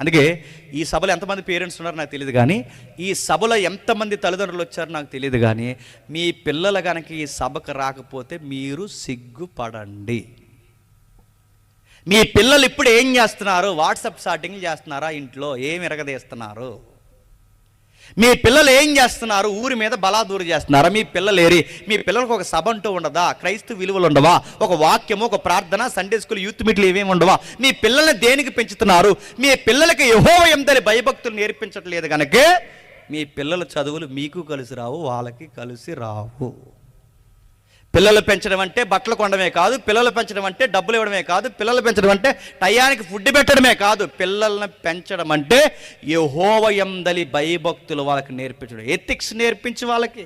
అందుకే ఈ సభలో ఎంతమంది పేరెంట్స్ ఉన్నారో నాకు తెలియదు, కానీ ఈ సభలో ఎంతమంది తల్లిదండ్రులు వచ్చారో నాకు తెలియదు, కానీ మీ పిల్లలు కనుక ఈ సభకు రాకపోతే మీరు సిగ్గుపడండి. మీ పిల్లలు ఇప్పుడు ఏం చేస్తున్నారు? వాట్సాప్ చాటింగ్ చేస్తున్నారా? ఇంట్లో ఏమి ఎరగదీస్తున్నారు? మీ పిల్లలు ఏం చేస్తున్నారు? ఊరి మీద బలాదూరు చేస్తున్నారా? మీ పిల్లలు ఏరి? మీ పిల్లలకు ఒక సభ అంటూ ఉండదా? క్రైస్తవ విలువలు ఉండవా? ఒక వాక్యము, ఒక ప్రార్థన, సండే స్కూల్, యూత్ మీట్లు ఇవేమి ఉండవా? మీ పిల్లల్ని దేనికి పెంచుతున్నారు? మీ పిల్లలకి యెహోవా యందలి భయభక్తులు నేర్పించట్లేదు కనుకే మీ పిల్లల చదువులు మీకు కలిసి రావు, వాళ్ళకి కలిసి రావు. పిల్లలు పెంచడం అంటే బట్టలు కొనడమే కాదు, పిల్లలు పెంచడం అంటే డబ్బులు ఇవ్వడమే కాదు, పిల్లలు పెంచడం అంటే టయానికి ఫుడ్ పెట్టడమే కాదు. పిల్లల్ని పెంచడం అంటే యెహోవా యందలి భయభక్తులు వాళ్ళకి నేర్పించడం, ఎథిక్స్ నేర్పించి వాళ్ళకి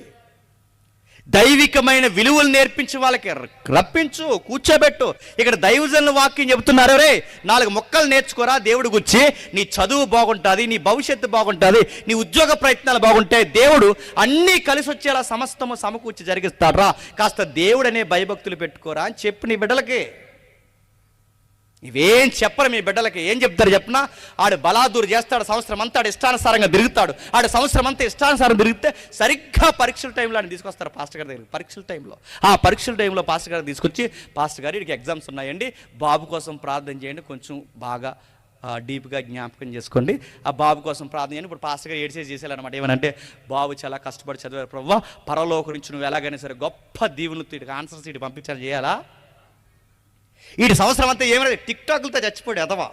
దైవికమైన విలువలు నేర్పించి వాళ్ళకి రప్పించు, కూర్చోబెట్టు. ఇక్కడ దైవజనుల వాక్యం చెబుతున్నారు, రే 4 మొక్కలు నేర్చుకోరా దేవుడు గురించి, నీ చదువు బాగుంటుంది, నీ భవిష్యత్తు బాగుంటుంది, నీ ఉద్యోగ ప్రయత్నాలు బాగుంటాయి, దేవుడు అన్నీ కలిసి వచ్చేలా సమస్తము సమకూర్చి జరిగిస్తాడ్రా, కాస్త దేవుడు అనే భయభక్తులు పెట్టుకోరా అని చెప్పు నీ బిడ్డలకి. ఇవేం చెప్పరు మీ బిడ్డలకి. ఏం చెప్తారు చెప్పినా? ఆడు బలాదూరు చేస్తాడు, సంవత్సరం అంతా ఆడు ఇష్టానుసారంగా తిరుగుతాడు. ఆడు సంవత్సరం అంతా ఇష్టానుసారం తిరిగితే సరిగ్గా పరీక్షల టైంలో ఆయన తీసుకొస్తారు పాస్టర్ గారి దగ్గర. పరీక్షల టైంలో పరీక్షల టైంలో పాస్టర్ గారు తీసుకొచ్చి, పాస్టర్ గారు వీడికి ఎగ్జామ్స్ ఉన్నాయండి, బాబు కోసం ప్రార్థన చేయండి, కొంచెం బాగా డీప్గా జ్ఞాపకం చేసుకోండి, ఆ బాబు కోసం ప్రార్థన చేయండి. ఇప్పుడు పాస్టర్ గారు ఏడ్చేసి చేసేయాలన్నమాట. ఏమనంటే, బాబు చాలా కష్టపడి చదివారు ప్రభువా, పరలోకం నుంచి నువ్వు ఎలాగైనా సరే గొప్ప దీవులతో వీడికి ఆన్సర్స్ వీటి పంపించాలి, చేయాలా? వీడి సంవత్సరం అంతా ఏమైనా టిక్టాక్లతో చచ్చిపోయాడు ఎదవా.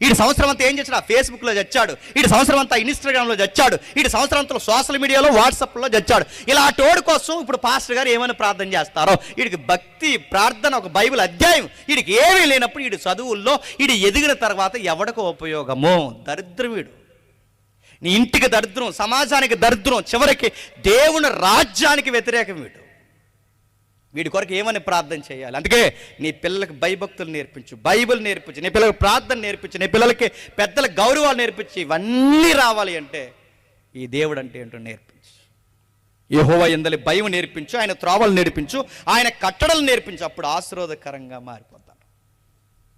వీడి సంవత్సరం అంతా ఏం చేశాడు? ఫేస్బుక్లో చచ్చాడు. వీడి సంవత్సరం అంతా ఇన్స్టాగ్రామ్లో చచ్చాడు. వీడి సంవత్సరం అంతా సోషల్ మీడియాలో, వాట్సాప్లో చచ్చాడు. ఇలా తోడు కోసం ఇప్పుడు పాస్టర్ గారు ఏమైనా ప్రార్థన చేస్తారో, వీడికి భక్తి ప్రార్థన, ఒక బైబిల్ అధ్యాయం వీడికి ఏమీ లేనప్పుడు వీడి చదువుల్లో వీడి ఎదిగిన తర్వాత ఎవడికి ఉపయోగము? దరిద్రం వీడు. నీ ఇంటికి దరిద్రం, సమాజానికి దరిద్రం, చివరికి దేవుని రాజ్యానికి వ్యతిరేకం వీడు. వీడి కొరకు ఏమని ప్రార్థన చేయాలి? అందుకే నీ పిల్లలకి భయభక్తులు నేర్పించు, బైబిల్ నేర్పించు, నీ పిల్లలకు ప్రార్థన నేర్పించు, నీ పిల్లలకి పెద్దల గౌరవాలు నేర్పించి, ఇవన్నీ రావాలి అంటే ఈ దేవుడు అంటే ఏంటో నేర్పించు. యెహోవా యందలి భయం నేర్పించు, ఆయన త్రోవలు నేర్పించు, ఆయన కట్టడలు నేర్పించు. అప్పుడు ఆశీర్వాదకరంగా మారిపోతాం.